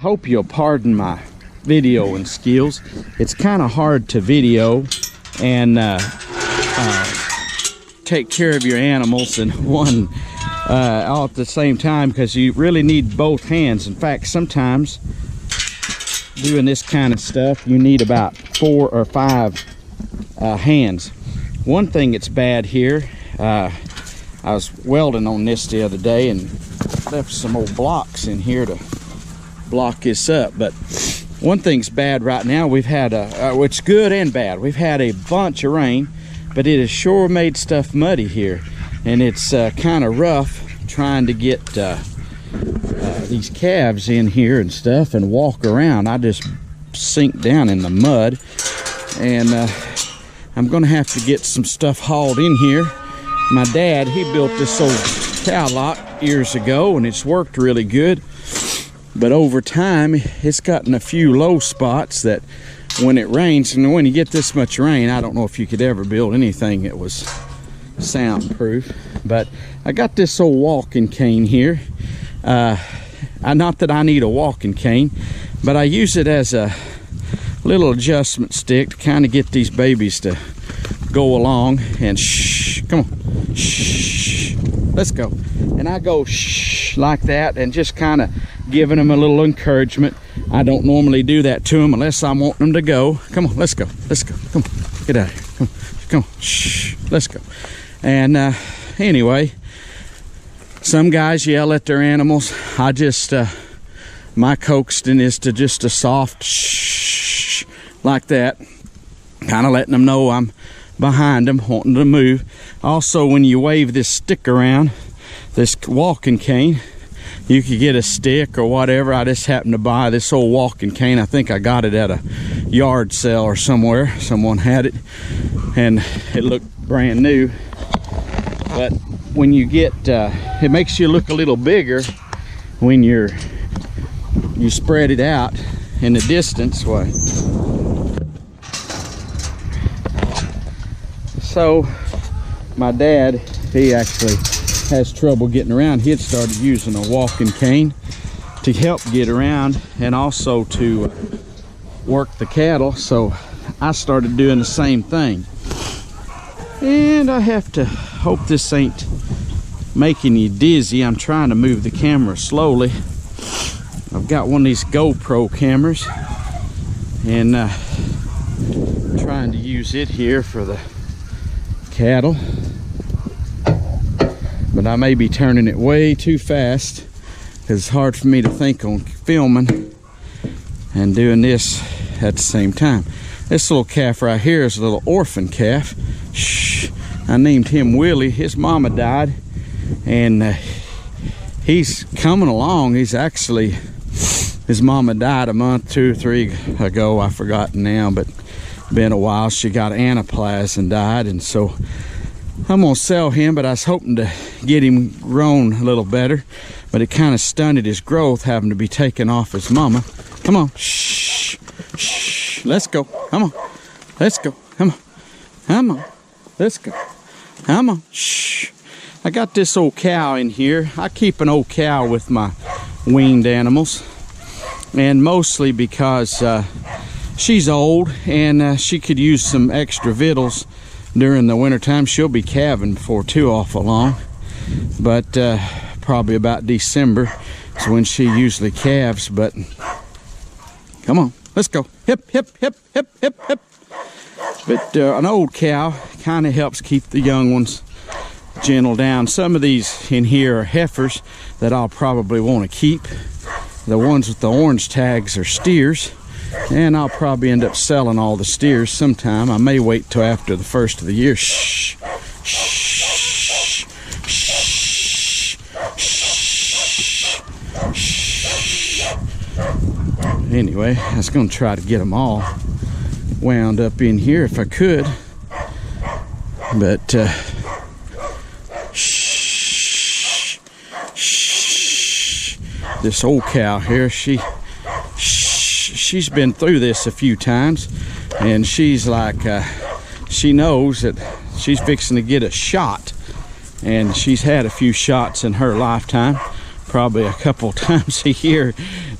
Hope you'll pardon my videoing skills. It's kind of hard to video and take care of your animals and one all at the same time, because you really need both hands. In fact, sometimes doing this kind of stuff you need about 4 or 5 hands. One thing that's bad here, I was welding on this the other day and left some old blocks in here to block this up. But one thing's bad right now, we've had which is good and bad. We've had a bunch of rain, but it has sure made stuff muddy here, and it's kind of rough trying to get these calves in here and stuff and walk around. I just sink down in the mud, and I'm gonna have to get some stuff hauled in here. My dad, he built this old cow lock years ago, and it's worked really good. But over time, it's gotten a few low spots that when it rains, and when you get this much rain, I don't know if you could ever build anything that was soundproof. But I got this old walking cane here. Not that I need a walking cane, but I use it as a little adjustment stick to kind of get these babies to go along. And shh, come on, shh, let's go. And I go shh like that, and just kind of giving them a little encouragement. I don't normally do that to them unless I'm wanting them to go. Come on, let's go, let's go, come on, get out of here, come on, shh, let's go. And anyway, some guys yell at their animals. I just my coaxing is to just a soft shh like that, kind of letting them know I'm behind them, wanting to move. Also, when you wave this stick around, this walking cane, you could get a stick or whatever. I just happened to buy this old walking cane. I think I got it at a yard sale or somewhere. Someone had it, and it looked brand new. But when you get, it makes you look a little bigger when you spread it out in the distance way. So my dad, he actually has trouble getting around. He had started using a walking cane to help get around and also to work the cattle. So I started doing the same thing. And I have to hope this ain't making you dizzy. I'm trying to move the camera slowly. I've got one of these GoPro cameras, and trying to use it here for the cattle. But I may be turning it way too fast, because it's hard for me to think on filming and doing this at the same time. This little calf right here is a little orphan calf. Shh. I named him Willie. His mama died, and he's coming along. He's actually, his mama died a month, 2 or 3 ago. I've forgotten now, but been a while. She got anaplasm and died, and so I'm gonna sell him. But I was hoping to get him grown a little better, but it kind of stunted his growth having to be taken off his mama. Come on, shh, shh, let's go. Come on, let's go. Come on, come on, let's go. Come on, shh. I got this old cow in here. I keep an old cow with my weaned animals, and mostly because she's old and she could use some extra victuals during the wintertime. She'll be calving before too awful long, but probably about December is when she usually calves. But come on, let's go. Hip, hip, hip, hip, hip, hip. But an old cow kind of helps keep the young ones gentle down. Some of these in here are heifers that I'll probably want to keep. The ones with the orange tags are steers, and I'll probably end up selling all the steers sometime. I may wait till after the first of the year. Shh, shh, shh, shh, shh. Anyway, I was going to try to get them all wound up in here if I could, but shh, shh. This old cow here, she's been through this a few times, and she's like, she knows that she's fixing to get a shot, and she's had a few shots in her lifetime, probably a couple times a year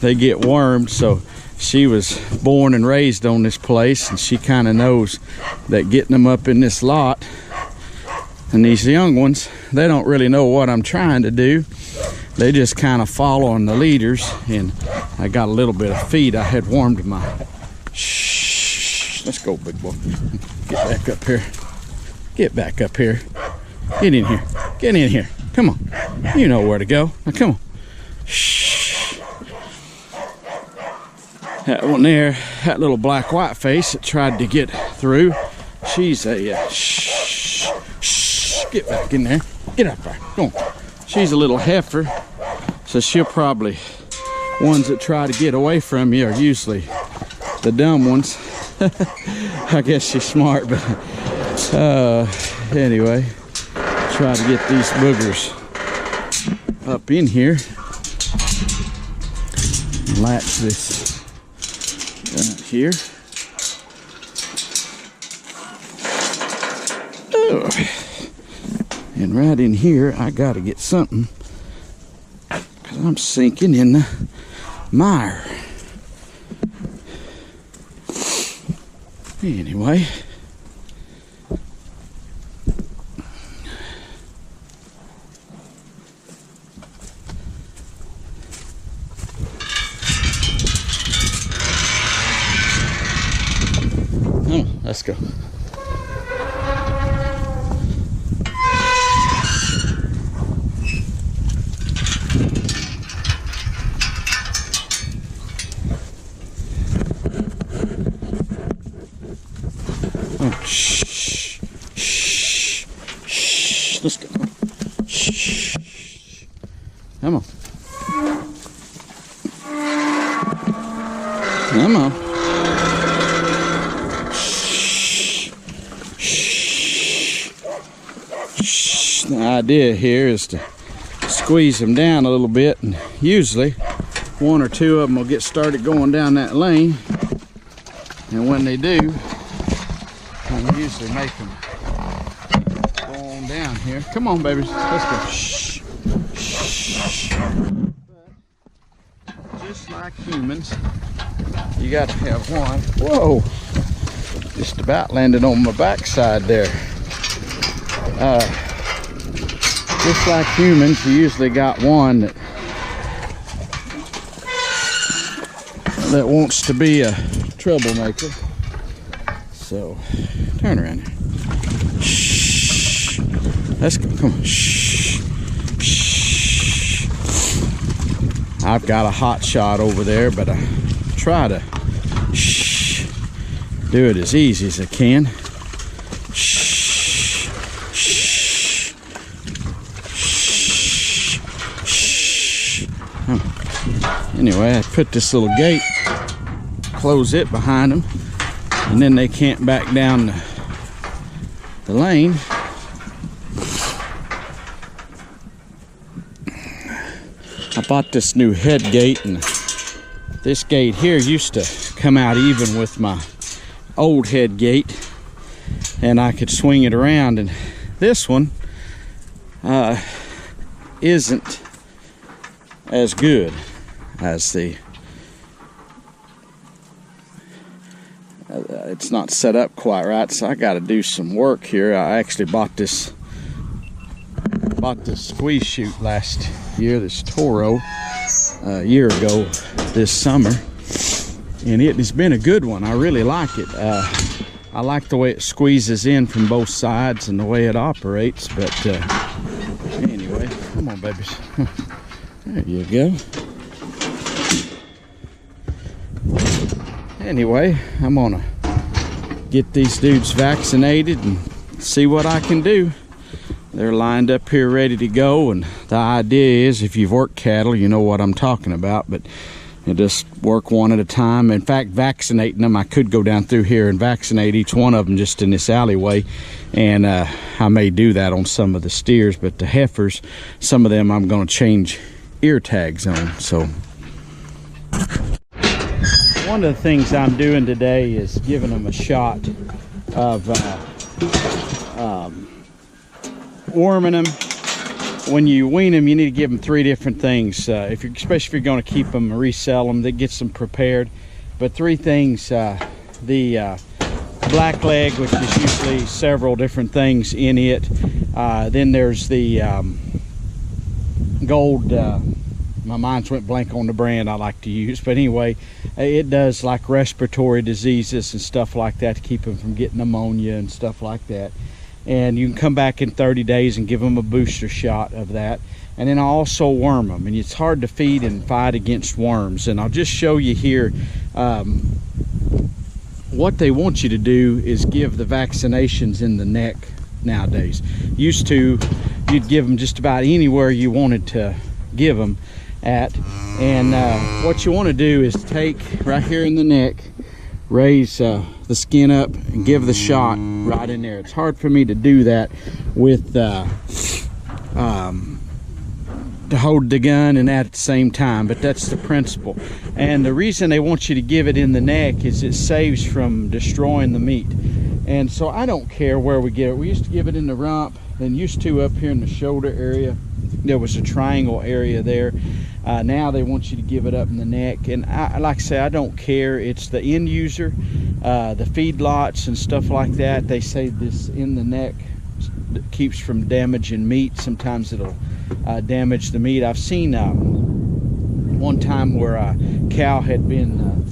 they get wormed. So she was born and raised on this place, and she kind of knows that getting them up in this lot, and these young ones, they don't really know what I'm trying to do. They just kind of following the leaders, and I got a little bit of feed. I had warmed my... Shh, let's go, big boy. Get back up here. Get back up here. Get in here. Get in here. Come on. You know where to go. Now come on. Shh. That one there, that little black-white face that tried to get through, she's a... shh. Shh. Get back in there. Get up there. Come on. She's a little heifer, so she'll probably... Ones that try to get away from you are usually the dumb ones. I guess she's smart, but anyway, try to get these boogers up in here. Latch this here. Oh. And right in here, I gotta get something, because I'm sinking in the mire. Anyway, oh, let's go. Shh, shh, shh. Let's go. Shh. Come on. Come on. Shh. Shh. Shh. The idea here is to squeeze them down a little bit, and usually one or two of them will get started going down that lane, and when they do, I usually make them go on down here. Come on, babies. Let's go. Shh. Shh. But just like humans, you got to have one. Whoa. Just about landed on my backside there. Just like humans, you usually got one that wants to be a troublemaker. So, turn around here. Shh. Let's go. Come on. Shh. Shh. I've got a hot shot over there, but I try to do it as easy as I can. Shh. Shh. Shh. Shh. Anyway, I put this little gate, close it behind them, and then they can't back down the lane. I bought this new head gate, and this gate here used to come out even with my old head gate, and I could swing it around, and this one isn't as good as the it's not set up quite right, so I got to do some work here. I actually bought this squeeze chute last year, this Toro, a year ago this summer, and it has been a good one. I really like it. I like the way it squeezes in from both sides and the way it operates, but anyway, come on, babies. There you go. Anyway, I'm gonna get these dudes vaccinated and see what I can do. They're lined up here ready to go, and the idea is, if you've worked cattle, you know what I'm talking about, but you just work one at a time. In fact, vaccinating them, I could go down through here and vaccinate each one of them just in this alleyway, and I may do that on some of the steers, but the heifers, some of them I'm going to change ear tags on. So one of the things I'm doing today is giving them a shot of warming them when you wean them, you need to give them 3 different things. Especially if you're going to keep them and resell them, that gets them prepared. But 3 things: the black leg, which is usually several different things in it. Then there's the gold. My mind's went blank on the brand I like to use, but anyway, it does like respiratory diseases and stuff like that to keep them from getting pneumonia and stuff like that. And you can come back in 30 days and give them a booster shot of that. And then I also worm them, and it's hard to feed and fight against worms. And I'll just show you here what they want you to do is give the vaccinations in the neck nowadays. Used to, you'd give them just about anywhere you wanted to give them at. And what you want to do is take right here in the neck, raise the skin up and give the shot right in there. It's hard for me to do that with to hold the gun and that at the same time, but that's the principle. And the reason they want you to give it in the neck is it saves from destroying the meat. And so I don't care where we get it. We used to give it in the rump, and used to up here in the shoulder area. There was a triangle area there. Now they want you to give it up in the neck, and like I say, I don't care. It's the end user, the feedlots and stuff like that. They say this in the neck keeps from damaging meat. Sometimes it'll damage the meat. I've seen one time where a cow had been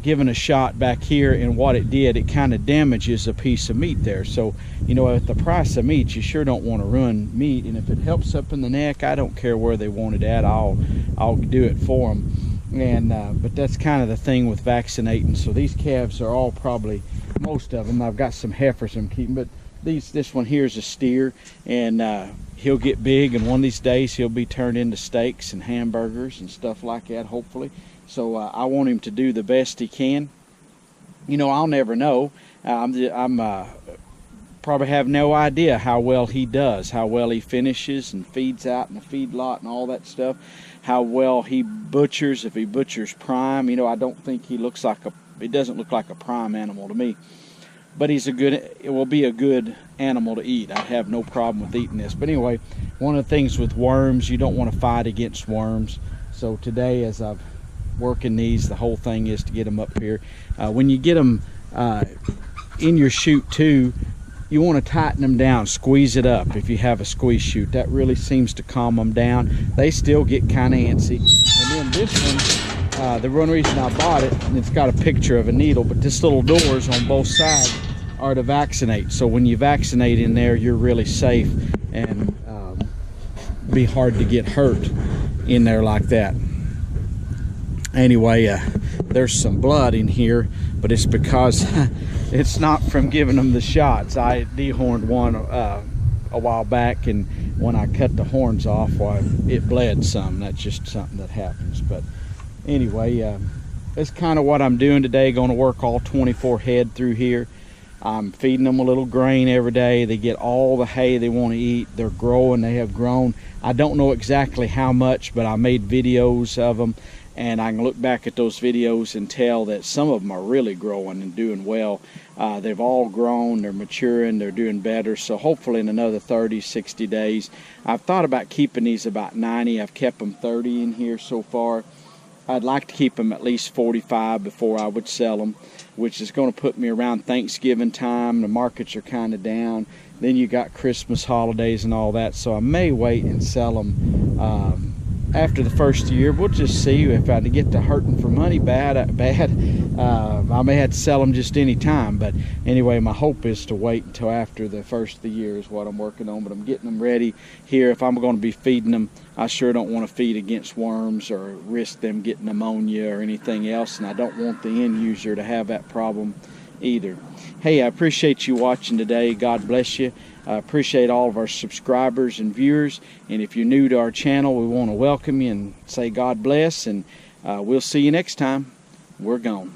given a shot back here, and what it did, it kind of damages a piece of meat there. So, you know, at the price of meat, you sure don't want to ruin meat. And if it helps up in the neck, I don't care where they want it at. I'll do it for them. And but that's kind of the thing with vaccinating. So these calves are all probably, most of them, I've got some heifers I'm keeping, but this one here is a steer, and he'll get big, and one of these days he'll be turned into steaks and hamburgers and stuff like that, hopefully. So I want him to do the best he can. You know, I'll never know. I'm probably have no idea how well he does, how well he finishes and feeds out in the feedlot and all that stuff, how well he butchers, if he butchers prime. You know, I don't think he looks like it doesn't look like a prime animal to me. But it will be a good animal to eat. I have no problem with eating this. But anyway, one of the things with worms, you don't want to fight against worms. So today, as I've working these, the whole thing is to get them up here. When you get them in your chute too, you want to tighten them down, squeeze it up if you have a squeeze chute. That really seems to calm them down. They still get kind of antsy. And then this one, the one reason I bought it, and it's got a picture of a needle, but this little doors on both sides are to vaccinate. So when you vaccinate in there, you're really safe, and be hard to get hurt in there like that. Anyway, there's some blood in here, but it's because it's not from giving them the shots. I dehorned one a while back, and when I cut the horns off, well, it bled some. That's just something that happens. But anyway, that's kind of what I'm doing today. Going to work all 24 head through here. I'm feeding them a little grain every day. They get all the hay they want to eat. They're growing. They have grown. I don't know exactly how much, but I made videos of them, and I can look back at those videos and tell that some of them are really growing and doing well. They've all grown, they're maturing, they're doing better. So hopefully in another 30, 60 days. I've thought about keeping these about 90. I've kept them 30 in here so far. I'd like to keep them at least 45 before I would sell them, which is going to put me around Thanksgiving time. The markets are kind of down. Then you got Christmas holidays and all that. So I may wait and sell them after the first year. We'll just see if I get to hurting for money bad. I may have to sell them just any time. But anyway, my hope is to wait until after the first of the year is what I'm working on. But I'm getting them ready here. If I'm going to be feeding them, I sure don't want to feed against worms or risk them getting pneumonia or anything else. And I don't want the end user to have that problem either. Hey, I appreciate you watching today. God bless you. I appreciate all of our subscribers and viewers. And if you're new to our channel, we want to welcome you and say God bless. And we'll see you next time. We're gone.